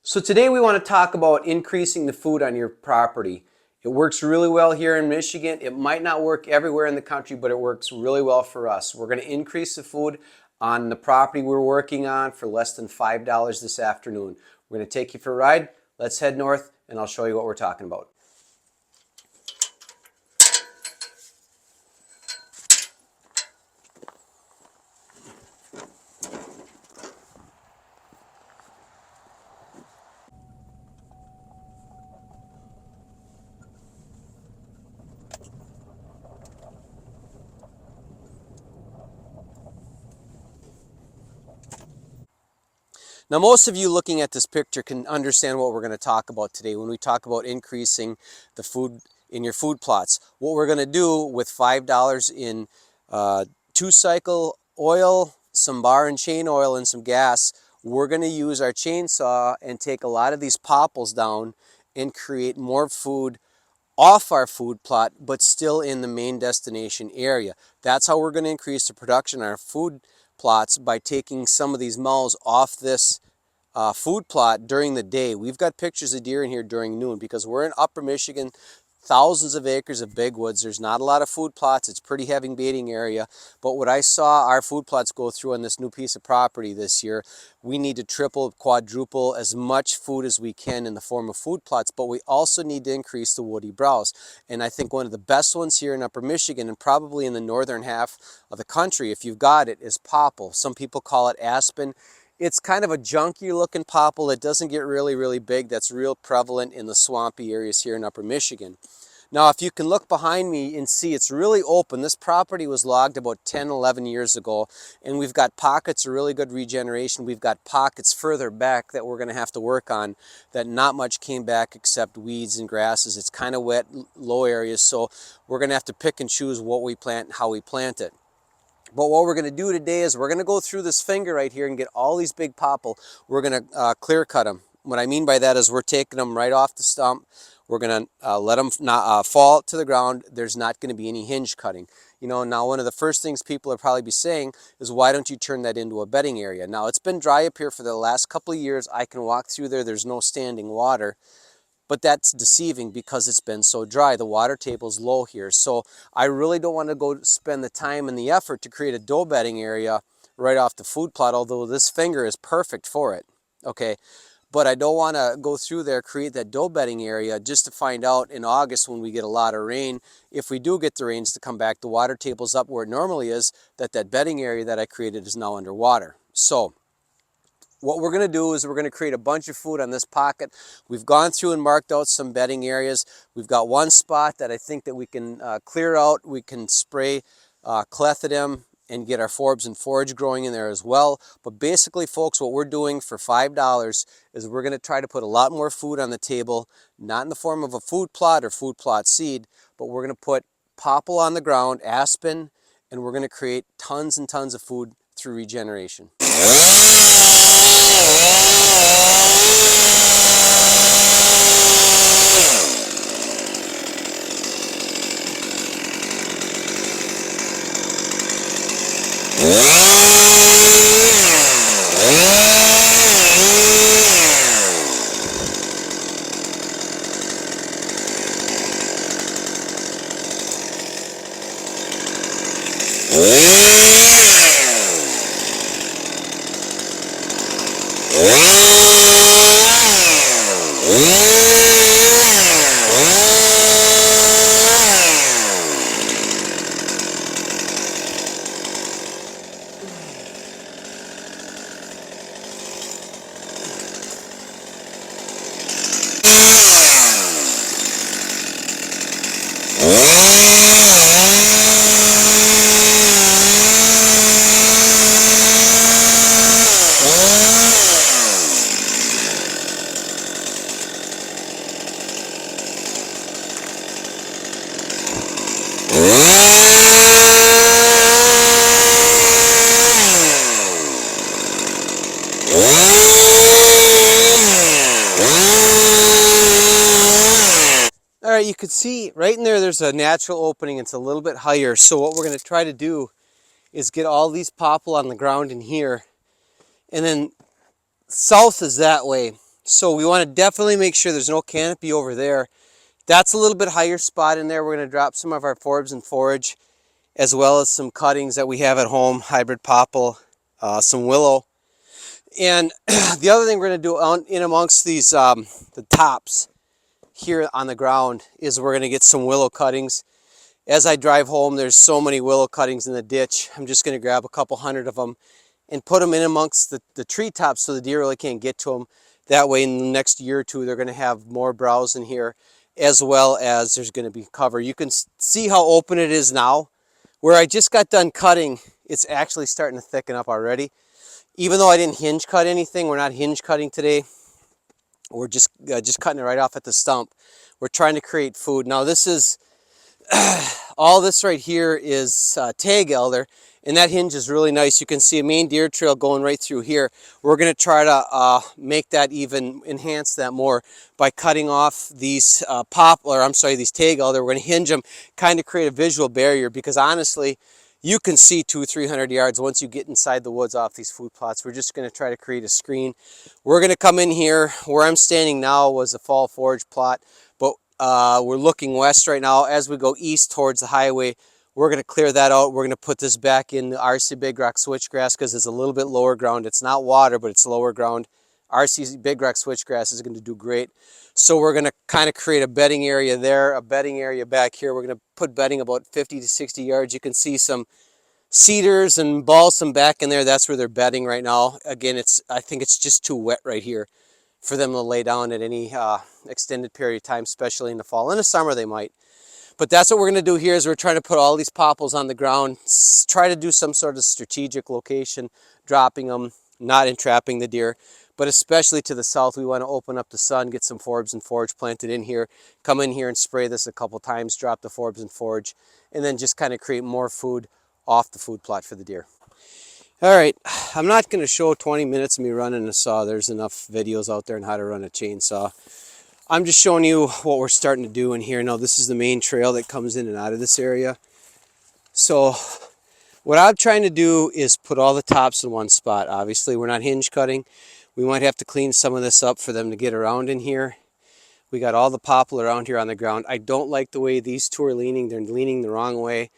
So today we want to talk about increasing the food on your property. It works really well here in Michigan. It might not work everywhere in the country, but it works really well for us. We're going to increase the food on the property we're working on for less than $5 this afternoon. We're going to take you for a ride. Let's head north and I'll show you what we're talking about. Now, most of you looking at this picture can understand what we're going to talk about today when we talk about increasing the food in your food plots. What we're going to do with $5 in two-cycle oil, some bar and chain oil, and some gas, we're going to use our chainsaw and take a lot of these popples down and create more food off our food plot, but still in the main destination area. That's how we're going to increase the production on our food plots, by taking some of these mows off this food plot during the day. We've got pictures of deer in here during noon because we're in upper Michigan, thousands of acres of big woods. There's not a lot of food plots. It's pretty heavy baiting area. But what I saw our food plots go through on this new piece of property this year, we need to triple, quadruple as much food as we can in the form of food plots, but we also need to increase the woody browse. And I think one of the best ones here in upper Michigan, and probably in the northern half of the country, if you've got it, is popple. Some people call it aspen. It's kind of a junky looking popple. It doesn't get really big. That's real prevalent in the swampy areas here in upper Michigan. Now, if you can look behind me and see, it's really open. This property was logged about 10, 11 years ago, and we've got pockets of really good regeneration. We've got pockets further back that we're going to have to work on that not much came back except weeds and grasses. It's kind of wet, low areas, so we're going to have to pick and choose what we plant and how we plant it. But what we're going to do today is we're going to go through this finger right here and get all these big popple. We're going to clear cut them. What I mean by that is we're taking them right off the stump. We're going to let them not, fall to the ground. There's not going to be any hinge cutting. You know, now one of the first things people will probably be saying is, why don't you turn that into a bedding area? Now, it's been dry up here for the last couple of years. I can walk through there. There's no standing water. But that's deceiving because it's been so dry. The water table's low here. So I really don't want to go spend the time and the effort to create a doe bedding area right off the food plot, although this finger is perfect for it. Okay. But I don't want to go through there, create that doe bedding area just to find out in August, when we get a lot of rain, if we do get the rains to come back, the water table's up where it normally is, that bedding area that I created is now underwater. So what we're going to do is we're going to create a bunch of food on this pocket. We've gone through and marked out some bedding areas. We've got one spot that I think that we can clear out. We can spray clethodim and get our forbs and forage growing in there as well. But basically, folks, what we're doing for $5 is we're going to try to put a lot more food on the table, not in the form of a food plot or food plot seed, but we're going to put popple on the ground, aspen, and we're going to create tons and tons of food through regeneration. All right, you can see right in there, there's a natural opening. It's a little bit higher. So what we're going to try to do is get all these popple on the ground in here. And then south is that way. So we want to definitely make sure there's no canopy over there. That's a little bit higher spot in there. We're going to drop some of our forbs and forage, as well as some cuttings that we have at home, hybrid popple, some willow. And the other thing we're going to do in amongst these, the tops here on the ground, is we're going to get some willow cuttings. As I drive home, there's so many willow cuttings in the ditch. I'm just going to grab a couple hundred of them and put them in amongst the treetops so the deer really can't get to them. That way in the next year or two, they're going to have more browse in here, as well as there's going to be cover. You can see how open it is now. Where I just got done cutting, it's actually starting to thicken up already. Even though I didn't hinge cut anything, we're not hinge cutting today. We're just cutting it right off at the stump. We're trying to create food. Now this is, all this right here is tag elder, and that hinge is really nice. You can see a main deer trail going right through here. We're going to try to make that even, enhance that more by cutting off these these tag elder. We're going to hinge them, kind of create a visual barrier, because honestly, you can see 200-300 yards once you get inside the woods off these food plots. We're just going to try to create a screen. We're going to come in here. Where I'm standing now was a fall forage plot, but we're looking west right now. As we go east towards the highway, we're going to clear that out. We're going to put this back in the RC Big Rock Switchgrass because it's a little bit lower ground. It's not water, but it's lower ground. RC Big Rock Switchgrass is going to do great. So we're going to kind of create a bedding area there, a bedding area back here. We're going to put bedding about 50 to 60 yards. You can see some cedars and balsam back in there. That's where they're bedding right now. Again, I think it's just too wet right here for them to lay down at any extended period of time, especially in the fall. In the summer they might. But that's what we're going to do here, is we're trying to put all these popples on the ground, try to do some sort of strategic location, dropping them, not entrapping the deer. But especially to the south, we want to open up the sun, get some forbs and forage planted in here, come in here and spray this a couple times, drop the forbs and forage, and then just kind of create more food off the food plot for the deer. All right, I'm not going to show 20 minutes of me running a saw. There's enough videos out there on how to run a chainsaw. I'm just showing you what we're starting to do in here. Now, this is the main trail that comes in and out of this area. So what I'm trying to do is put all the tops in one spot. Obviously, we're not hinge cutting. We might have to clean some of this up for them to get around in here. We got all the popple around here on the ground. I don't like the way these two are leaning. They're leaning the wrong way.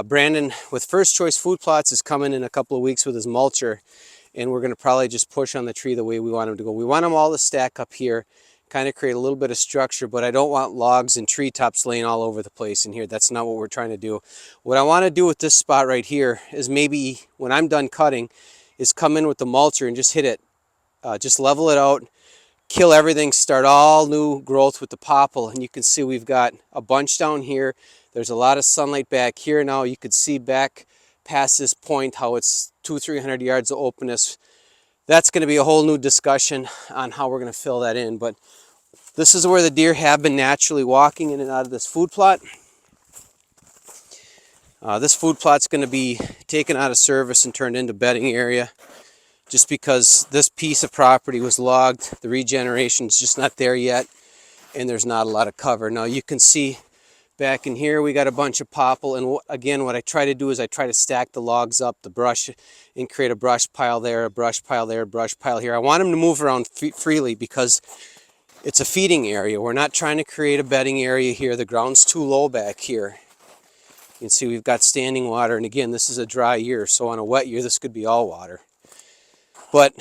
Brandon with First Choice Food Plots is coming in a couple of weeks with his mulcher, and we're going to probably just push on the tree the way we want them to go. We want them all to stack up here, kind of create a little bit of structure, but I don't want logs and treetops laying all over the place in here. That's not what we're trying to do. What I want to do with this spot right here is, maybe when I'm done cutting, is come in with the mulcher and just hit it, just level it out, kill everything, start all new growth with the popple. And you can see we've got a bunch down here. There's a lot of sunlight back here now. You could see back past this point how it's 200-300 yards of openness. That's going to be a whole new discussion on how we're going to fill that in. But this is where the deer have been naturally walking in and out of this food plot. This food plot's going to be taken out of service and turned into bedding area, just because this piece of property was logged. The regeneration is just not there yet, and there's not a lot of cover. Now you can see back in here we got a bunch of popple, and again what I try to do is I try to stack the logs up, the brush, and create a brush pile there, a brush pile there, a brush pile here. I want them to move around freely because it's a feeding area. We're not trying to create a bedding area here. The ground's too low back here. You can see we've got standing water, and again, this is a dry year, so on a wet year this could be all water. But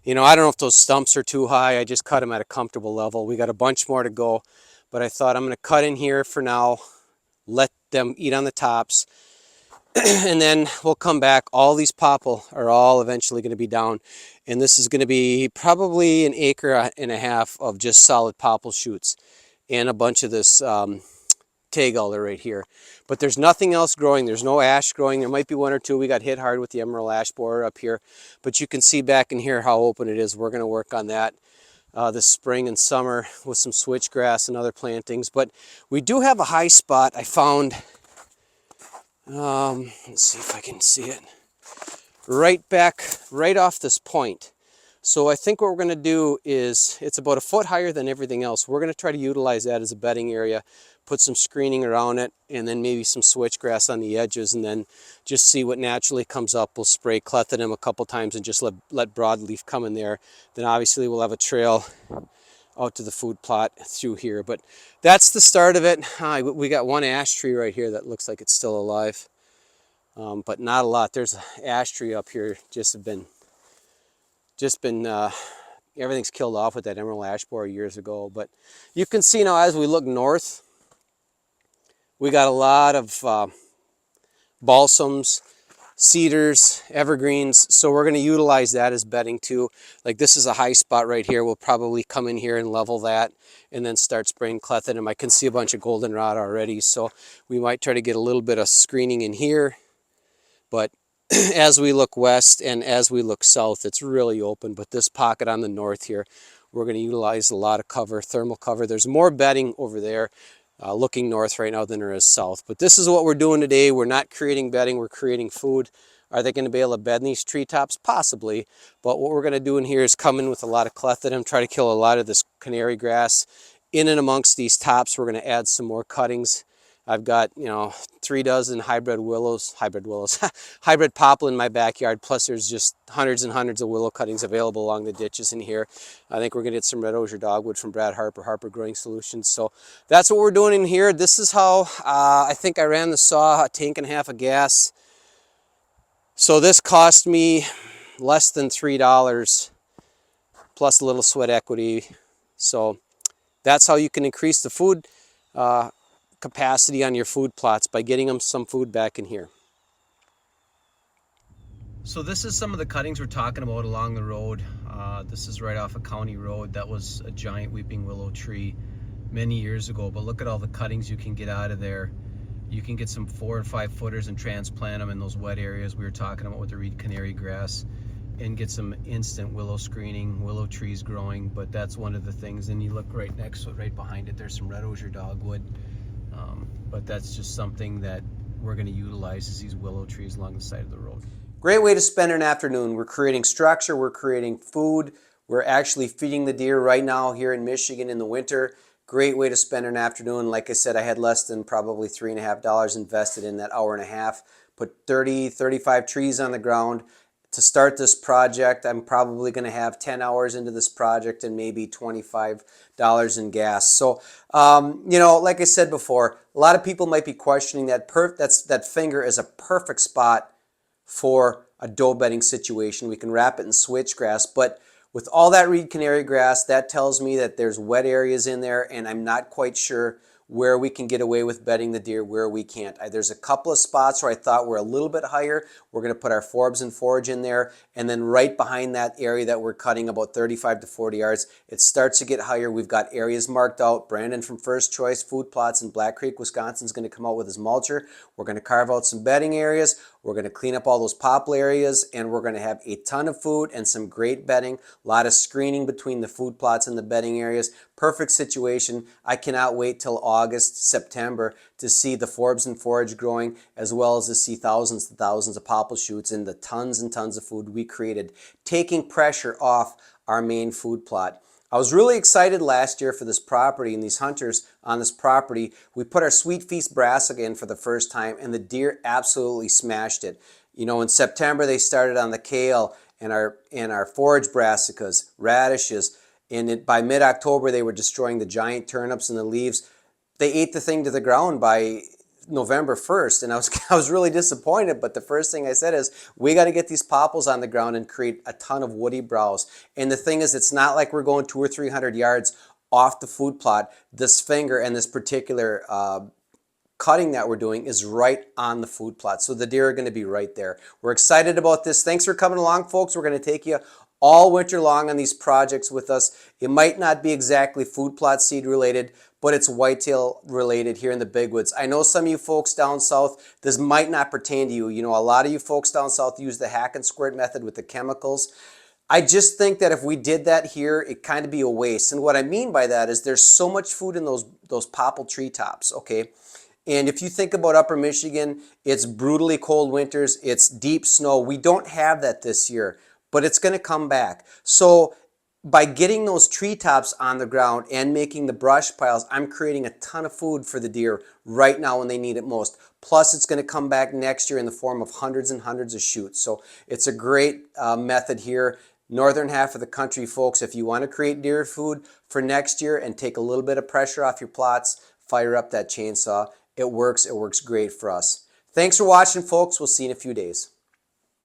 you know, I don't know if those stumps are too high. I just cut them at a comfortable level. We got a bunch more to go, but I thought I'm going to cut in here for now, let them eat on the tops, and then we'll come back. All these popple are all eventually going to be down, and this is going to be probably 1.5 acres of just solid popple shoots and a bunch of this tag elder right here. But there's nothing else growing. There's no ash growing. There might be one or two. We got hit hard with the emerald ash borer up here, but you can see back in here how open it is. We're going to work on that this spring and summer with some switchgrass and other plantings. But we do have a high spot I found. Let's see if I can see it. Right off this point. So I think what we're going to do is, it's about a foot higher than everything else. We're going to try to utilize that as a bedding area, put some screening around it, and then maybe some switchgrass on the edges, and then just see what naturally comes up. We'll spray clethodim a couple times and just let broadleaf come in there. Then obviously we'll have a trail out to the food plot through here. But that's the start of it. We got one ash tree right here that looks like it's still alive, but not a lot. There's an ash tree up here, just been everything's killed off with that emerald ash borer years ago. But you can see now as we look north, we got a lot of balsams, cedars, evergreens. So we're going to utilize that as bedding too. Like this is a high spot right here. We'll probably come in here and level that and then start spraying clethodim. I can see a bunch of goldenrod already. So we might try to get a little bit of screening in here. But as we look west and as we look south, it's really open. But this pocket on the north here, we're going to utilize a lot of cover, thermal cover. There's more bedding over there looking north right now than there is south. But this is what we're doing today. We're not creating bedding, we're creating food. Are they going to be able to bed in these treetops? Possibly. But what we're going to do in here is come in with a lot of clethodim, try to kill a lot of this canary grass. In and amongst these tops, we're going to add some more cuttings. I've got, 3 dozen hybrid hybrid popple in my backyard, plus there's just hundreds and hundreds of willow cuttings available along the ditches in here. I think we're going to get some red osier dogwood from Brad Harper Growing Solutions. So that's what we're doing in here. This is how I think I ran the saw, a tank and a half of gas. So this cost me less than $3 plus a little sweat equity. So that's how you can increase the food capacity on your food plots, by getting them some food back in here. So this is some of the cuttings we're talking about along the road. This is right off a county road. That was a giant weeping willow tree many years ago, but look at all the cuttings you can get out of there. You can get some 4 and 5 footers and transplant them in those wet areas we were talking about with the reed canary grass, and get some instant willow screening, willow trees growing. But that's one of the things. And you look right next to it, right behind it, there's some red osier dogwood. But that's just something that we're going to utilize, is these willow trees along the side of the road. Great way to spend an afternoon. We're creating structure, we're creating food, we're actually feeding the deer right now here in Michigan in the winter. Great way to spend an afternoon. Like I said, I had less than probably $3.50 invested in that hour and a half. Put 30, 35 trees on the ground. To start this project, I'm probably going to have 10 hours into this project and maybe $25 in gas. So, like I said before, a lot of people might be questioning that that finger is a perfect spot for a doe bedding situation. We can wrap it in switchgrass, but with all that reed canary grass, that tells me that there's wet areas in there, and I'm not quite sure where we can get away with bedding the deer, where we can't. There's a couple of spots where I thought were a little bit higher. We're going to put our forbs and forage in there, and then right behind that area that we're cutting, about 35 to 40 yards, it starts to get higher. We've got areas marked out. Brandon from First Choice Food Plots in Black Creek, Wisconsin is going to come out with his mulcher. We're going to carve out some bedding areas. We're going to clean up all those popple areas, and we're going to have a ton of food and some great bedding, a lot of screening between the food plots and the bedding areas. Perfect situation. I cannot wait till August, September to see the forbs and forage growing, as well as to see thousands and thousands of popple shoots and the tons and tons of food we created, taking pressure off our main food plot. I was really excited last year for this property and these hunters on this property. We put our Sweet Feast brassica in for the first time, and the deer absolutely smashed it. In September they started on the kale and our forage brassicas, radishes, and by mid-October they were destroying the giant turnips and the leaves. They ate the thing to the ground by November 1st, and I was really disappointed. But the first thing I said is, we got to get these popples on the ground and create a ton of woody browse. And the thing is, it's not like we're going 200 or 300 yards off the food plot. This finger and this particular cutting that we're doing is right on the food plot, so the deer are going to be right there. We're excited about this. Thanks for coming along, folks. We're going to take you all winter long on these projects with us. It might not be exactly food plot seed related, but it's whitetail related here in the Big Woods. I know some of you folks down south, this might not pertain to you. A lot of you folks down south use the hack and squirt method with the chemicals. I just think that if we did that here, it kind of be a waste. And what I mean by that is there's so much food in those popple treetops, okay? And if you think about Upper Michigan, it's brutally cold winters, it's deep snow. We don't have that this year. but it's going to come back. So by getting those treetops on the ground and making the brush piles, I'm creating a ton of food for the deer right now when they need it most. Plus, it's going to come back next year in the form of hundreds and hundreds of shoots. So it's a great method here. Northern half of the country, folks, if you want to create deer food for next year and take a little bit of pressure off your plots, fire up that chainsaw. It works great for us. Thanks for watching, folks. We'll see you in a few days.